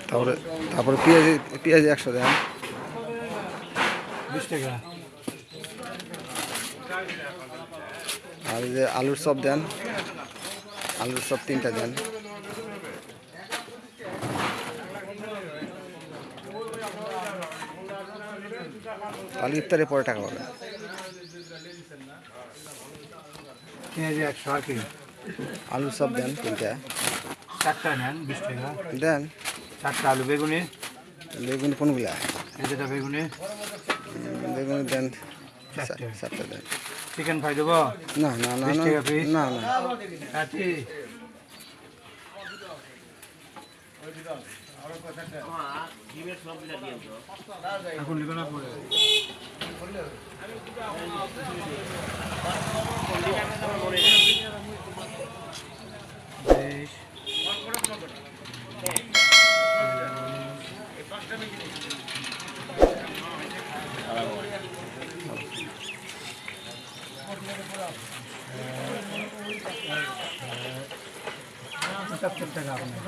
তারপরে তারপরে পেঁয়াজি পেঁয়াজি 100 দেন, 20 টাকা। আর এই যে আলুর চপ দেন, আলুর চপ 3টা দেন। কাল ইফতারে পরে টাকা পাবেন। পেঁয়াজি 100 আর কি? আলুর চপ দেন 3টা। 4টা নেন 20 টাকা। দেন 4টা আলু, বেগুনি বেগুন কোনগুলা? এই যেটা বেগুনি, বেগুন দেন 4টা। 7টা দেন। চিকেন ফ্রাই দেবো? না না না 20 না টাকা পিস। না না কাটি। এখন লিখো না পরে। টাকা আপনার